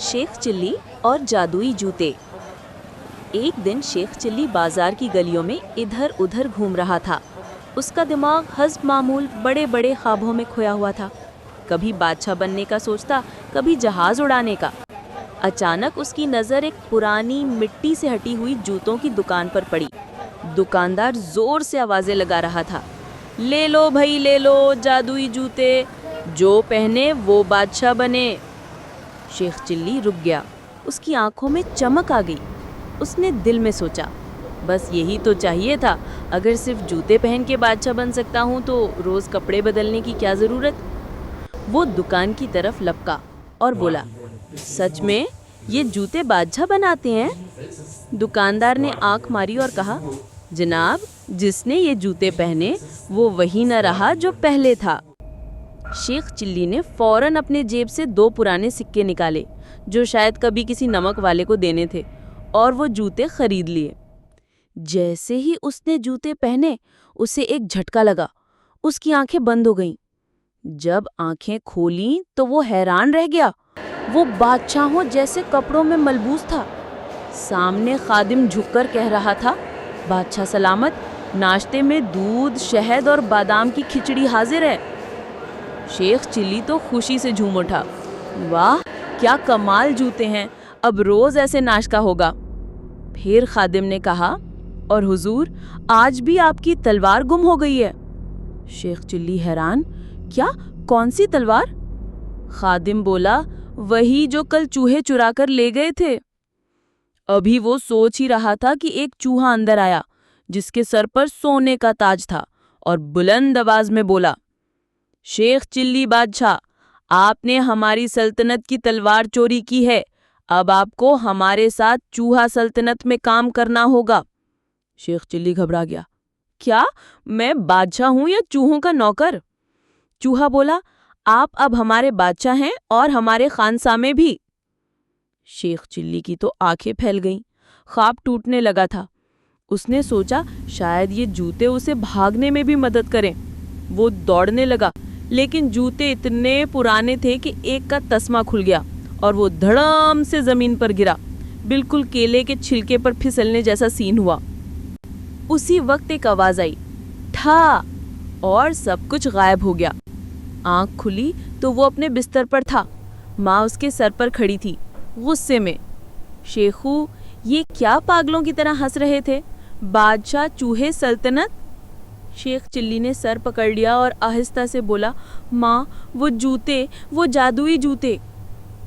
Sheikh chilli और जादुई जूते। एक दिन शेख चिल्ली बाजार की गलियों में इधर उधर घूम रहा था। उसका दिमाग हस्ब मामूल बड़े बड़े ख्वाबों में खोया हुआ था। कभी बादशाह बनने का सोचता, कभी जहाज उड़ाने का। अचानक उसकी नज़र एक पुरानी मिट्टी से हटी हुई जूतों की दुकान पर पड़ी। दुकानदार जोर से आवाज़ें लगा रहा था, ले लो भाई ले लो जादुई जूते, जो पहने वो बादशाह बने। शेख चिल्ली रुक गया, उसकी आंखों में चमक आ गई। उसने दिल में सोचा, बस यही तो चाहिए था। अगर सिर्फ जूते पहन के बादशाह बन सकता हूँ तो रोज़ कपड़े बदलने की क्या ज़रूरत। वो दुकान की तरफ लपका और बोला, सच में ये जूते बादशाह बनाते हैं? दुकानदार ने आंख मारी और कहा, जनाब, जिसने ये जूते पहने वो वही न रहा जो पहले था। शेख चिल्ली ने फौरन अपने जेब से 2 पुराने सिक्के निकाले जो शायद कभी किसी नमक वाले को देने थे, और वो जूते खरीद लिए। जैसे ही उसने जूते पहने उसे एक झटका लगा। उसकी आंखें बंद हो गईं। जब आंखें खोली तो वो हैरान रह गया। वो बादशाहों जैसे कपड़ों में मलबूस था। सामने खादिम झुककर कह रहा था, बादशाह सलामत, नाश्ते में दूध, शहद और बादाम की खिचड़ी हाजिर है। शेख चिल्ली तो खुशी से झूम उठा, वाह क्या कमाल जूते हैं, अब रोज ऐसे नाश्ता होगा। फिर खादिम ने कहा, और हुजूर, आज भी आपकी तलवार गुम हो गई है। शेख चिल्ली हैरान, क्या, कौन सी तलवार? खादिम बोला, वही जो कल चूहे चुरा कर ले गए थे। अभी वो सोच ही रहा था कि एक चूहा अंदर आया जिसके सर पर सोने का ताज था और बुलंद आवाज में बोला, शेख चिल्ली बादशाह, आपने हमारी सल्तनत की तलवार चोरी की है। अब आपको हमारे साथ चूहा सल्तनत में काम करना होगा। शेख चिल्ली घबरा गया, क्या मैं बादशाह हूं या चूहों का नौकर? चूहा बोला, आप अब हमारे बादशाह हैं और हमारे खानसामे भी। शेख चिल्ली की तो आंखें फैल गईं। ख्वाब टूटने लगा था। उसने सोचा शायद ये जूते उसे भागने में भी मदद करें। वो दौड़ने लगा, लेकिन जूते इतने पुराने थे कि एक का तस्मा खुल गया और वो धड़ाम से जमीन पर गिरा। बिल्कुल केले के छिलके पर फिसलने जैसा सीन हुआ। उसी वक्त एक आवाज आई, ठा, और सब कुछ गायब हो गया। आंख खुली तो वो अपने बिस्तर पर था। माँ उसके सर पर खड़ी थी, गुस्से में। शेखू, ये क्या पागलों की तरह हंस रहे थे? बादशाह, चूहे, सल्तनत। शेख चिल्ली ने सर पकड़ लिया और आहिस्ता से बोला, माँ, वो जूते, वो जादुई जूते।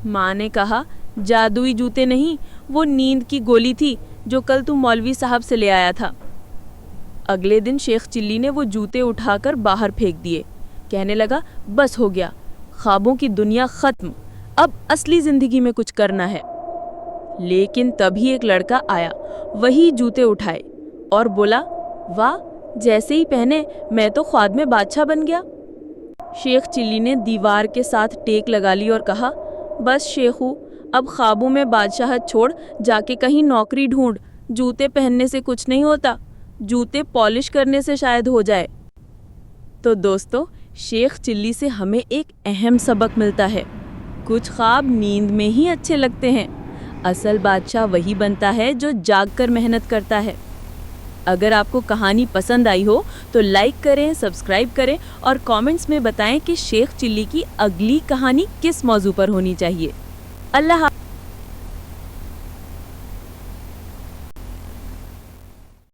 माँ ने कहा, जादुई जूते नहीं, वो नींद की गोली थी जो कल तू मौलवी साहब से ले आया था। अगले दिन शेख चिल्ली ने वो जूते उठाकर बाहर फेंक दिए। कहने लगा, बस हो गया, ख्वाबों की दुनिया खत्म, अब असली जिंदगी में कुछ करना है। लेकिन तभी एक लड़का आया, वही जूते उठाए और बोला, वाह, जैसे ही पहने मैं तो ख्वाब में बादशाह बन गया। शेख चिल्ली ने दीवार के साथ टेक लगा ली और कहा, बस शेखू, अब ख्वाबों में बादशाहत छोड़ जाके कहीं नौकरी ढूंढ। जूते पहनने से कुछ नहीं होता, जूते पॉलिश करने से शायद हो जाए। तो दोस्तों, शेख चिल्ली से हमें एक अहम सबक मिलता है, कुछ ख्वाब नींद में ही अच्छे लगते हैं। असल बादशाह वही बनता है जो जागकर मेहनत करता है। अगर आपको कहानी पसंद आई हो तो लाइक करें, सब्सक्राइब करें और कमेंट्स में बताएं कि शेख चिल्ली की अगली कहानी किस मौजू पर होनी चाहिए। अल्लाह हाफ़िज़।